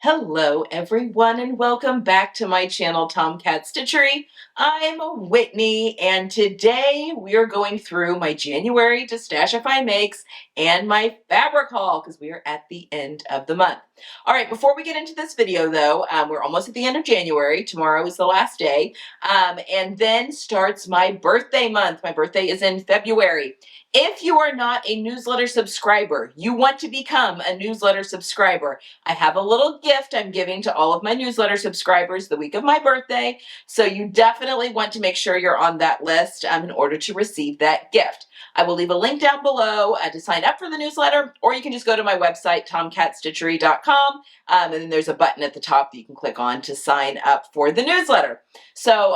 Hello everyone and welcome back to my channel Tomcat Stitchery. I'm Whitney and today we are going through my January Destashify makes and my fabric haul because we are at the end of the month. Alright, before we get into this video though, we're almost at the end of January. Tomorrow is the last day and then starts my birthday month. My birthday is in February. If you are not a newsletter subscriber, you want to become a newsletter subscriber, I have a little gift I'm giving to all of my newsletter subscribers the week of my birthday, so you definitely want to make sure you're on that list in order to receive that gift. I will leave a link down below to sign up for the newsletter, or you can just go to my website, tomcatstitchery.com, and then there's a button at the top that you can click on to sign up for the newsletter. So,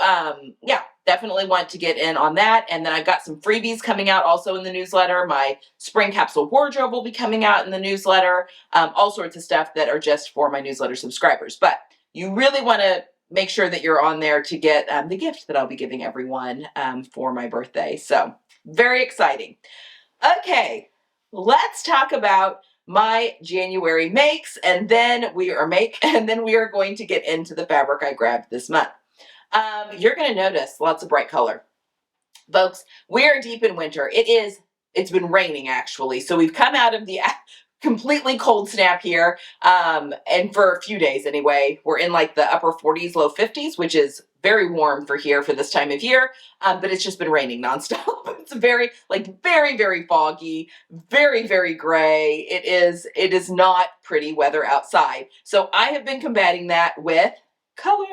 yeah. Definitely want to get in on that. And then I've got some freebies coming out also in the newsletter. My spring capsule wardrobe will be coming out in the newsletter. All sorts of stuff that are just for my newsletter subscribers. But you really want to make sure that you're on there to get the gift that I'll be giving everyone for my birthday. So very exciting. Okay, let's talk about my January makes, and then we are going to get into the fabric I grabbed this month. You're going to notice lots of bright color. Folks, we are deep in winter. It's been raining actually. So we've come out of the completely cold snap here. And for a few days anyway, we're in like the upper 40s, low 50s, which is very warm for here for this time of year. But it's just been raining nonstop. It's very, very foggy, very gray. It is not pretty weather outside. So I have been combating that with color.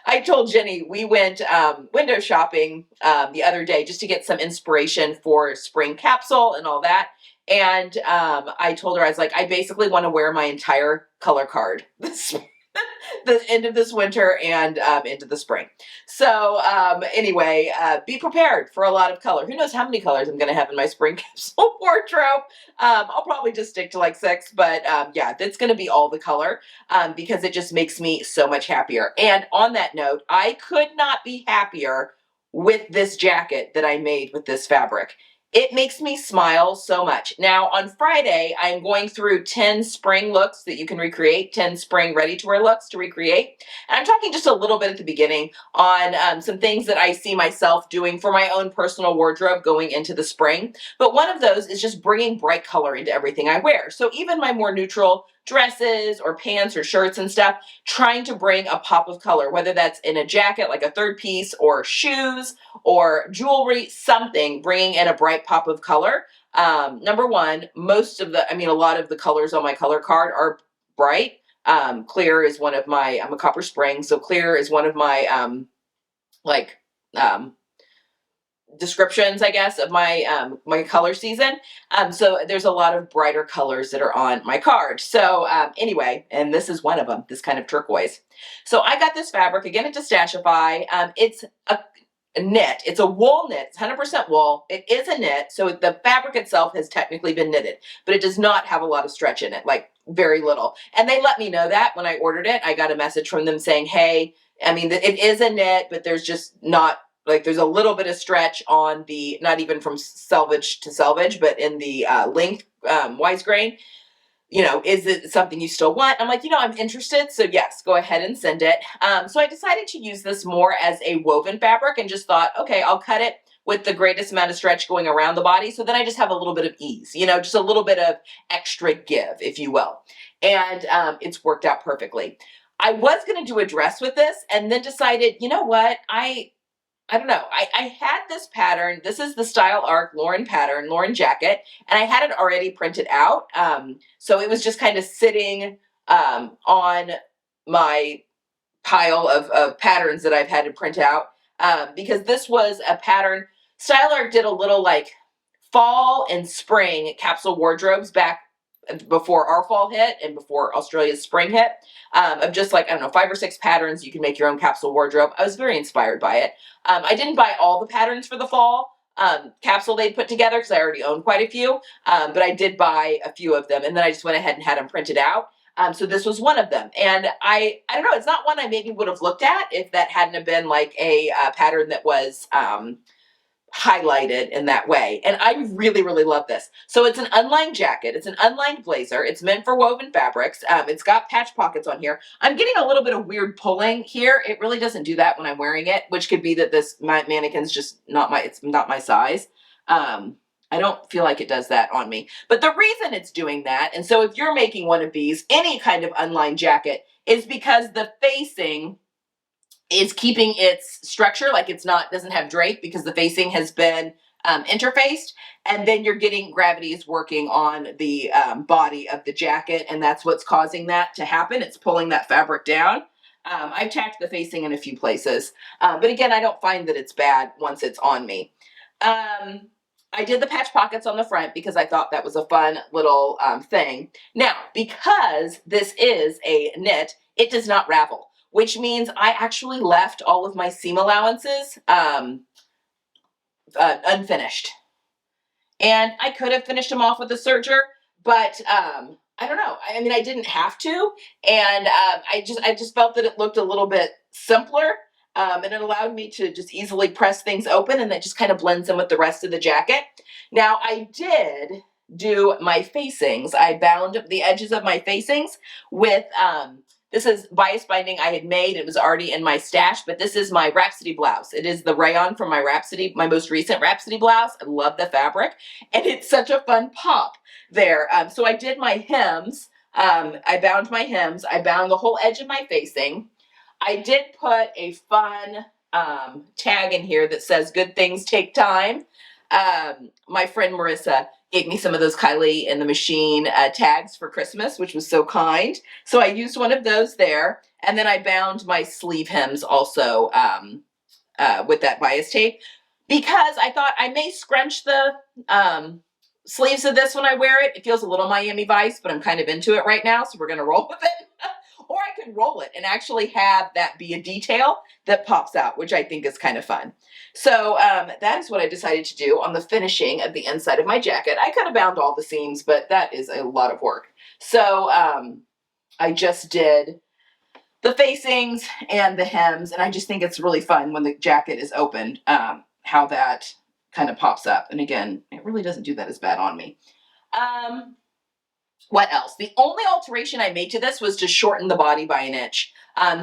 I told Jenny we went window shopping the other day just to get some inspiration for spring capsule and all that. And I told her, I was like, I basically want to wear my entire color card this the end of this winter and into the spring. So anyway, be prepared for a lot of color. Who knows how many colors I'm going to have in my spring capsule wardrobe. I'll probably just stick to like 6, but yeah, that's going to be all the color because it just makes me so much happier. And on that note, I could not be happier with this jacket that I made with this fabric. It makes me smile so much. Now, on Friday, I'm going through 10 spring looks that you can recreate, 10 spring ready-to-wear looks to recreate. And I'm talking just a little bit at the beginning on some things that I see myself doing for my own personal wardrobe going into the spring. But one of those is just bringing bright color into everything I wear. So even my more neutral dresses or pants or shirts and stuff, trying to bring a pop of color, whether that's in a jacket, like a third piece, or shoes, or jewelry, something, bringing in a bright pop of color. Number one, a lot of the colors on my color card are bright. Clear is one of my, I'm a copper spring, so clear is one of my, descriptions, I guess, of my my color season. So there's a lot of brighter colors that are on my card. So anyway, and this is one of them, this kind of turquoise. So I got this fabric again at Destashify. It's a knit. It's a wool knit. It's 100% wool. It is a knit, so the fabric itself has technically been knitted, but it does not have a lot of stretch in it, like very little. And they let me know that when I ordered it. I got a message from them saying, hey, I mean, it is a knit, but there's just not, like, there's a little bit of stretch on the, not even from selvage to selvage, but in the length wise grain. You know, is it something you still want? I'm like, I'm interested. So yes, go ahead and send it. So I decided to use this more as a woven fabric and just thought, okay, I'll cut it with the greatest amount of stretch going around the body. So then I just have a little bit of ease, just a little bit of extra give, if you will. And it's worked out perfectly. I was going to do a dress with this and then decided, you know what? I don't know. I had this pattern. This is the Style Arc Lauren pattern, Lauren jacket, and I had it already printed out. So it was just kind of sitting on my pile of patterns that I've had to print out because this was a pattern. Style Arc did a little like fall and spring capsule wardrobes back before our fall hit and before Australia's spring hit, of just like, I don't know, 5 or 6 patterns. You can make your own capsule wardrobe. I was very inspired by it. I didn't buy all the patterns for the fall capsule they'd put together because I already own quite a few, but I did buy a few of them, and then I just went ahead and had them printed out. So this was one of them, and I don't know, it's not one I maybe would have looked at if that hadn't have been like a pattern that was highlighted in that way. And I really, really love this. So it's an unlined jacket. It's an unlined blazer. It's meant for woven fabrics. It's got patch pockets on here. I'm getting a little bit of weird pulling here. It really doesn't do that when I'm wearing it, which could be that this mannequin's just it's not my size. I don't feel like it does that on me. But the reason it's doing that, and so if you're making one of these, any kind of unlined jacket, is because the facing is keeping its structure, like it's not, doesn't have drape because the facing has been interfaced, and then you're getting gravity is working on the body of the jacket, and that's what's causing that to happen. It's pulling that fabric down. I've tacked the facing in a few places, but again, I don't find that it's bad once it's on me. I did the patch pockets on the front because I thought that was a fun little thing. Now, because this is a knit, it does not ravel, which means I actually left all of my seam allowances unfinished. And I could have finished them off with a serger, but I don't know. I mean, I didn't have to, and I just felt that it looked a little bit simpler, and it allowed me to just easily press things open, and that just kind of blends in with the rest of the jacket. Now, I did do my facings. I bound the edges of my facings with this is bias binding I had made. It was already in my stash, but this is my Rhapsody blouse. It is the Rayon from my most recent Rhapsody blouse. I love the fabric, and it's such a fun pop there. So I did my hems. I bound my hems. I bound the whole edge of my facing. I did put a fun tag in here that says "Good things take time." My friend Marissa gave me some of those Kylie and the Machine tags for Christmas, which was so kind. So I used one of those there, and then I bound my sleeve hems also with that bias tape, because I thought I may scrunch the sleeves of this when I wear it. It feels a little Miami Vice, but I'm kind of into it right now, so we're going to roll with it. Or I could roll it and actually have that be a detail that pops out, which I think is kind of fun. So that is what I decided to do on the finishing of the inside of my jacket. I could have bound all the seams, but that is a lot of work. So I just did the facings and the hems, and I just think it's really fun when the jacket is opened, how that kind of pops up. And again, it really doesn't do that as bad on me. What else? The only alteration I made to this was to shorten the body by an inch.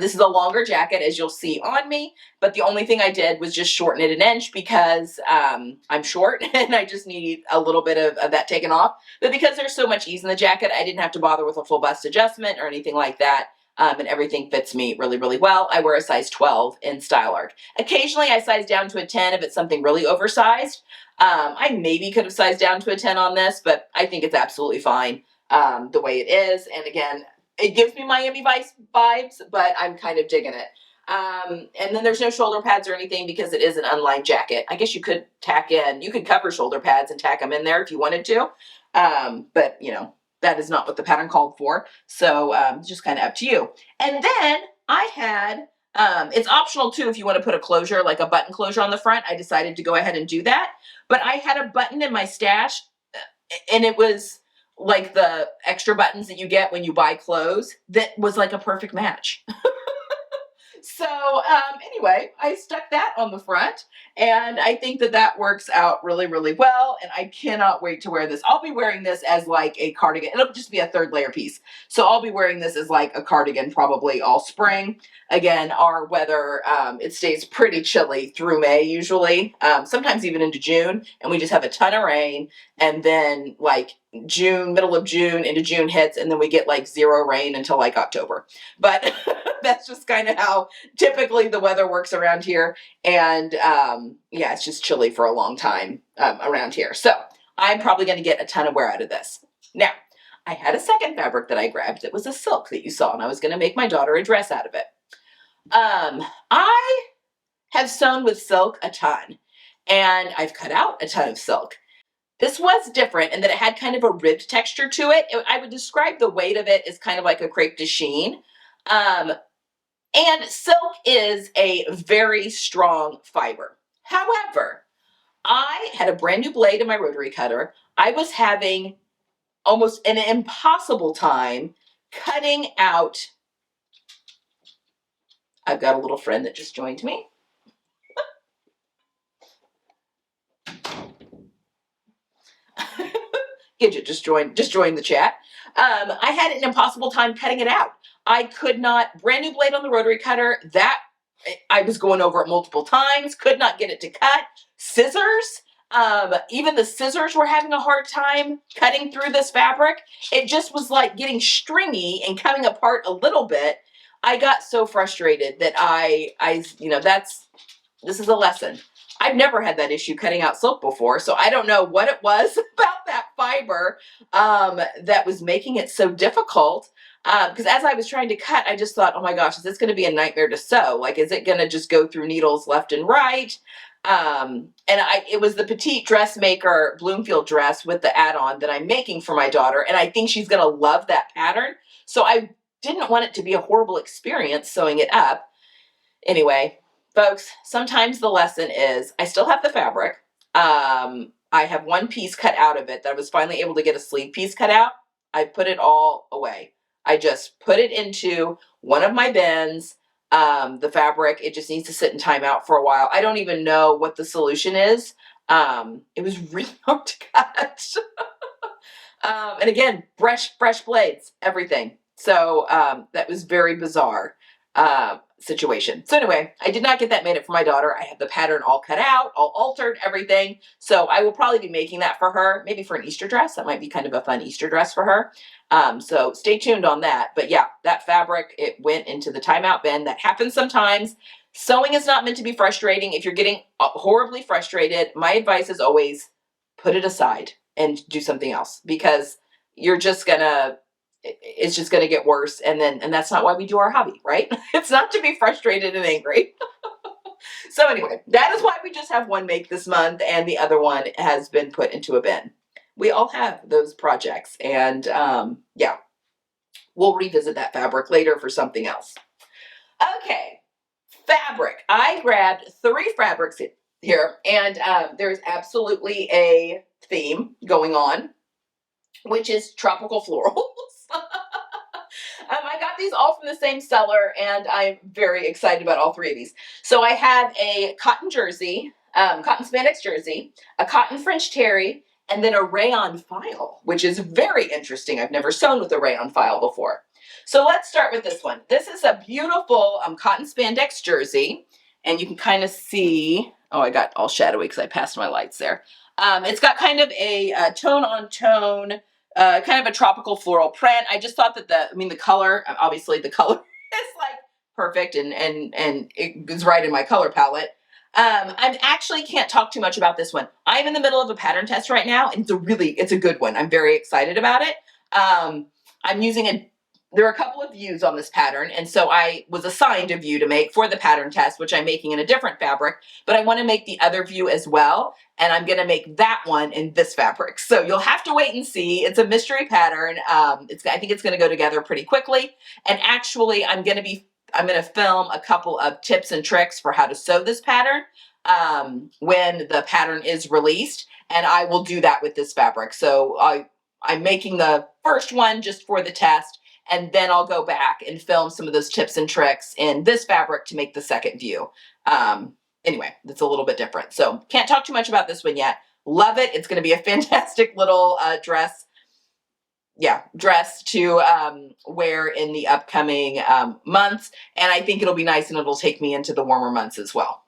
This is a longer jacket, as you'll see on me, but the only thing I did was just shorten it an inch because I'm short and I just need a little bit of that taken off. But because there's so much ease in the jacket, I didn't have to bother with a full bust adjustment or anything like that. And everything fits me really, really well. I wear a size 12 in Style Arc. Occasionally I size down to a 10 if it's something really oversized. I maybe could have sized down to a 10 on this, but I think it's absolutely fine the way it is. And again, it gives me Miami Vice vibes, but I'm kind of digging it. And then there's no shoulder pads or anything because it is an unlined jacket. I guess you could you could cover shoulder pads and tack them in there if you wanted to. But you know, that is not what the pattern called for. So just kind of up to you. And then I had, it's optional too if you want to put a closure, like a button closure on the front. I decided to go ahead and do that. But I had a button in my stash, and it was like the extra buttons that you get when you buy clothes, that was like a perfect match. So anyway, I stuck that on the front, and I think that that works out really, really well, and I cannot wait to wear this. I'll be wearing this as like a cardigan. It'll just be a third layer piece. So I'll be wearing this as like a cardigan probably all spring. Again, our weather, it stays pretty chilly through May usually, sometimes even into June, and we just have a ton of rain, and then like June, middle of June into June hits, and then we get like zero rain until like October. But that's just kind of how typically the weather works around here. And yeah, it's just chilly for a long time around here. So I'm probably going to get a ton of wear out of this. Now, I had a second fabric that I grabbed that was a silk that you saw, and I was going to make my daughter a dress out of it. I have sewn with silk a ton, and I've cut out a ton of silk. This was different in that it had kind of a ribbed texture to it. I would describe the weight of it as kind of like a crepe de chine. And silk is a very strong fiber. However, I had a brand new blade in my rotary cutter. I was having almost an impossible time cutting out. I've got a little friend that just joined me. Gidget just joined the chat. I had an impossible time cutting it out. I could not, brand new blade on the rotary cutter, that I was going over it multiple times, could not get it to cut. Scissors, even the scissors were having a hard time cutting through this fabric. It just was like getting stringy and coming apart a little bit. I got so frustrated that this is a lesson. I've never had that issue cutting out silk before, so I don't know what it was about that fiber that was making it so difficult. Because as I was trying to cut, I just thought, oh my gosh, is this going to be a nightmare to sew? Like, is it going to just go through needles left and right? It was the petite dressmaker Bloomfield dress with the add-on that I'm making for my daughter, and I think she's going to love that pattern. So I didn't want it to be a horrible experience sewing it up. Anyway, folks, sometimes the lesson is I still have the fabric. I have one piece cut out of it that I was finally able to get a sleeve piece cut out. I put it all away. I just put it into one of my bins. The fabric, it just needs to sit in timeout for a while. I don't even know what the solution is. It was really hard to cut. And again, fresh blades, everything. So that was very bizarre situation. So anyway, I did not get that made up for my daughter. I have the pattern all cut out, all altered, everything. So I will probably be making that for her, maybe for an Easter dress. That might be kind of a fun Easter dress for her. So stay tuned on that. But yeah, that fabric, it went into the timeout bin. That happens sometimes. Sewing is not meant to be frustrating. If you're getting horribly frustrated, my advice is always put it aside and do something else, because you're just gonna, it's just going to get worse. And that's not why we do our hobby, right? It's not to be frustrated and angry. So anyway, that is why we just have one make this month, and the other one has been put into a bin. We all have those projects, and yeah, we'll revisit that fabric later for something else. Okay, fabric. I grabbed 3 fabrics here, and there's absolutely a theme going on, which is tropical florals. I got these all from the same seller, and I'm very excited about all 3 of these. So I have a cotton jersey, cotton spandex jersey, a cotton French terry, and then a rayon file, which is very interesting. I've never sewn with a rayon file before. So let's start with this one. This is a beautiful cotton spandex jersey, and you can kind of see, oh, I got all shadowy because I passed my lights there. It's got kind of a tone-on-tone, kind of a tropical floral print. I just thought that the color, obviously the color is like perfect, and it is right in my color palette. I actually can't talk too much about this one. I'm in the middle of a pattern test right now, and it's a good one. I'm very excited about it. There are a couple of views on this pattern, and so I was assigned a view to make for the pattern test, which I'm making in a different fabric, but I want to make the other view as well, and I'm going to make that one in this fabric. So you'll have to wait and see. It's a mystery pattern. I think it's going to go together pretty quickly, and actually I'm going to film a couple of tips and tricks for how to sew this pattern when the pattern is released, and I will do that with this fabric. So I'm making the first one just for the test, and then I'll go back and film some of those tips and tricks in this fabric to make the second view. Anyway, that's a little bit different. So can't talk too much about this one yet. Love it. It's going to be a fantastic little dress to wear in the upcoming months. And I think it'll be nice, and it'll take me into the warmer months as well.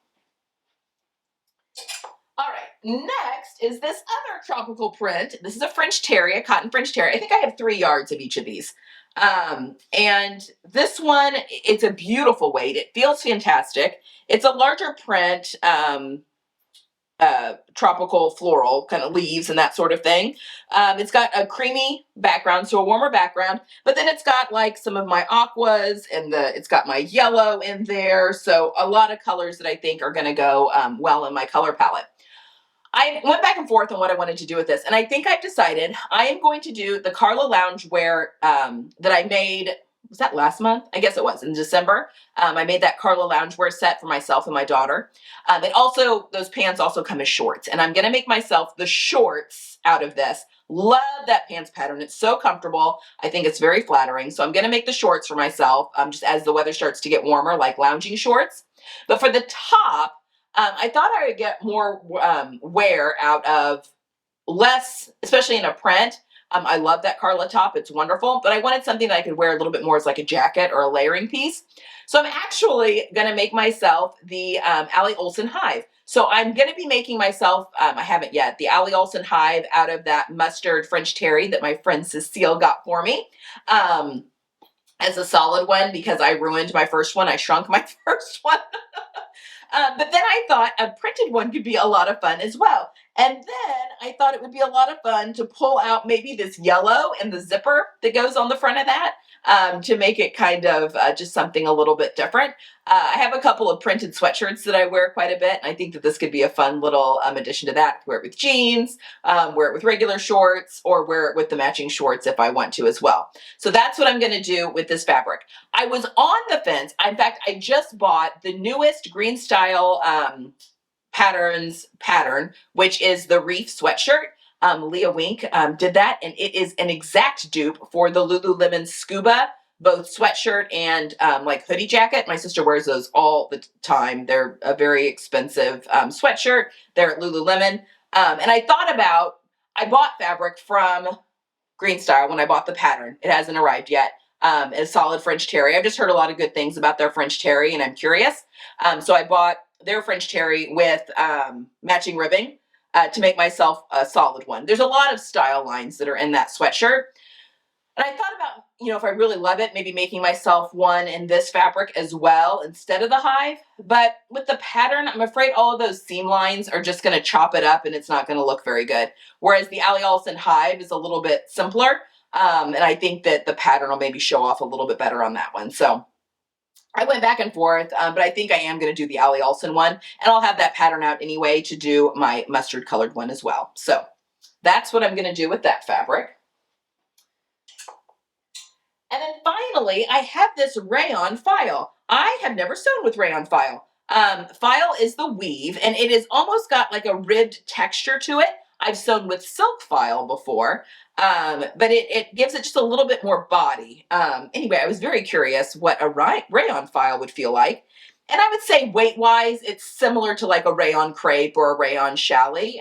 All right, next is this other tropical print. This is a French terry, a cotton French terry. I think I have 3 yards of each of these. And this one, it's a beautiful weight. It feels fantastic. It's a larger print, tropical floral, kind of leaves and that sort of thing. It's got a creamy background, so a warmer background, but then it's got like some of my aquas, and it's got my yellow in there. So a lot of colors that I think are going to go well in my color palette. I went back and forth on what I wanted to do with this, and I think I've decided I am going to do the Carla Loungewear that I made, was that last month? I guess it was, in December. I made that Carla Loungewear set for myself and my daughter. Those pants also come as shorts, and I'm going to make myself the shorts out of this. Love that pants pattern. It's so comfortable. I think it's very flattering. So I'm going to make the shorts for myself just as the weather starts to get warmer, like lounging shorts. But for the top, I thought I would get more wear out of less, especially in a print. I love that Carla top. It's wonderful, but I wanted something that I could wear a little bit more as like a jacket or a layering piece. So I'm actually going to make myself the Ali Olsen Hive. So I'm going to be making myself, I haven't yet, the Ali Olsen Hive out of that mustard French terry that my friend Cecile got for me. As a solid one because I ruined my first one. I shrunk my first one. But then I thought a printed one could be a lot of fun as well. And then I thought it would be a lot of fun to pull out maybe this yellow and the zipper that goes on the front of that to make it kind of just something a little bit different. I have a couple of printed sweatshirts that I wear quite a bit. And I think that this could be a fun little addition to that. Wear it with jeans, wear it with regular shorts, or wear it with the matching shorts if I want to as well. So that's what I'm going to do with this fabric. I was on the fence. In fact, I just bought the newest Green Style pattern, which is the Reef sweatshirt. Leah Wink did that, and it is an exact dupe for the Lululemon Scuba, both sweatshirt and like hoodie jacket. My sister wears those all the time. They're a very expensive sweatshirt. They're at Lululemon. And I bought fabric from Green Style when I bought the pattern. It hasn't arrived yet. A solid French terry. I've just heard a lot of good things about their French terry, and I'm curious. So I bought their French terry with matching ribbing to make myself a solid one. There's a lot of style lines that are in that sweatshirt. And I thought about, if I really love it, maybe making myself one in this fabric as well instead of the Hive. But with the pattern, I'm afraid all of those seam lines are just going to chop it up and it's not going to look very good. Whereas the Ali Olsen Hive is a little bit simpler. And I think that the pattern will maybe show off a little bit better on that one. So I went back and forth, but I think I am going to do the Ali Olsen one. And I'll have that pattern out anyway to do my mustard colored one as well. So that's what I'm going to do with that fabric. And then finally, I have this Rayon Faille. I have never sewn with Rayon Faille. Faille is the weave, and it has almost got like a ribbed texture to it. I've sewn with silk Faille before, but it gives it just a little bit more body. Anyway, I was very curious what a Rayon Faille would feel like. And I would say weight-wise, it's similar to like a rayon crepe or a rayon challis,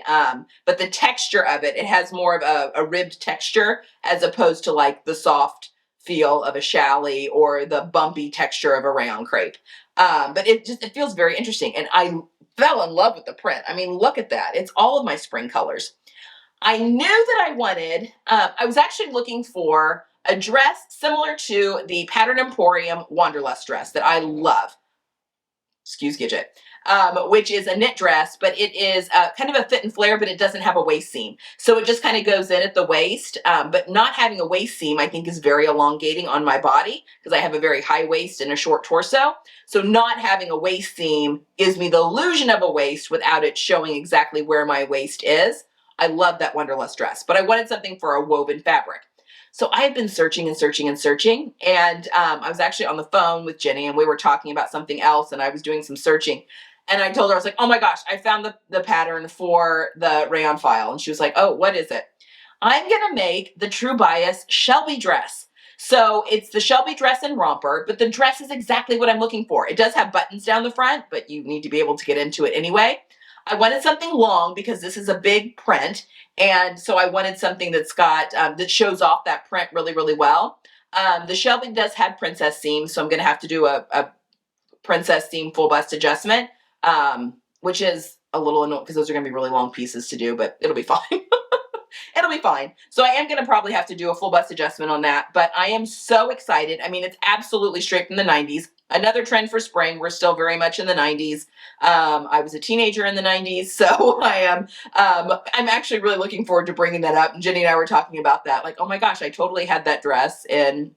but the texture of it has more of a ribbed texture as opposed to like the soft feel of a challis or the bumpy texture of a rayon crepe. But it feels very interesting. And I fell in love with the print. I mean, look at that. It's all of my spring colors. I knew that I wanted, I was actually looking for a dress similar to the Pattern Emporium Wanderlust dress that I love. Excuse Gidget. Which is a knit dress, but it is kind of a fit and flare, but it doesn't have a waist seam. So it just kind of goes in at the waist, but not having a waist seam I think is very elongating on my body because I have a very high waist and a short torso. So not having a waist seam gives me the illusion of a waist without it showing exactly where my waist is. I love that Wanderlust dress, but I wanted something for a woven fabric. So I have been searching and searching and searching, and I was actually on the phone with Jenny, and we were talking about something else, and I was doing some searching, and I told her, I was like, oh my gosh, I found the pattern for the Rayon Faille, and she was like, oh, what is it? I'm going to make the True Bias Shelby dress. So it's the Shelby dress and romper, but the dress is exactly what I'm looking for. It does have buttons down the front, but you need to be able to get into it anyway. I wanted something long because this is a big print, and so I wanted something that's got, that shows off that print really, really well. The Shelby does have princess seams, so I'm going to have to do a princess seam full bust adjustment, which is a little annoying because those are going to be really long pieces to do, but it'll be fine. It'll be fine. So I am going to probably have to do a full bust adjustment on that, but I am so excited. I mean, it's absolutely straight from the 90s. Another trend for spring. We're still very much in the 90s. I was a teenager in the 90s, so I'm actually really looking forward to bringing that up. And Jenny and I were talking about that. Like, oh my gosh, I totally had that dress in,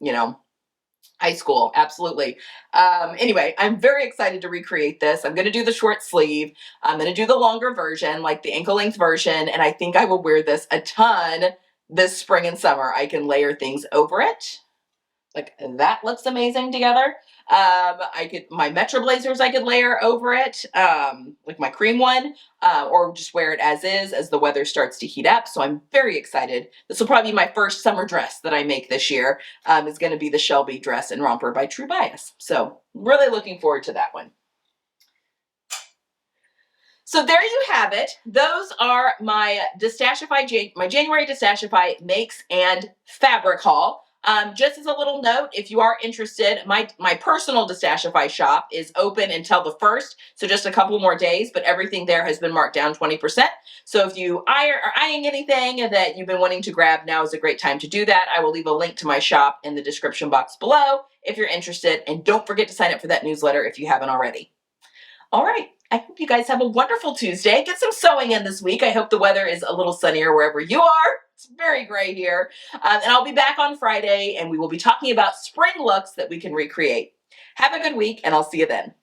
high school. Absolutely. Anyway, I'm very excited to recreate this. I'm going to do the short sleeve. I'm going to do the longer version, like the ankle length version. And I think I will wear this a ton this spring and summer. I can layer things over it. Like that looks amazing together. My Metro blazers I could layer over it, like my cream one, or just wear it as the weather starts to heat up. So I'm very excited. This will probably be my first summer dress that I make this year. Is going to be the Shelby dress and romper by True Bias. So really looking forward to that one. So there you have it. Those are my my January Destashify makes and fabric haul. Just as a little note, if you are interested, my personal Destashify shop is open until the 1st, so just a couple more days, but everything there has been marked down 20%. So if you are eyeing anything that you've been wanting to grab, now is a great time to do that. I will leave a link to my shop in the description box below if you're interested, and don't forget to sign up for that newsletter if you haven't already. All right. I hope you guys have a wonderful Tuesday. Get some sewing in this week. I hope the weather is a little sunnier wherever you are. It's very gray here. And I'll be back on Friday, and we will be talking about spring looks that we can recreate. Have a good week, and I'll see you then.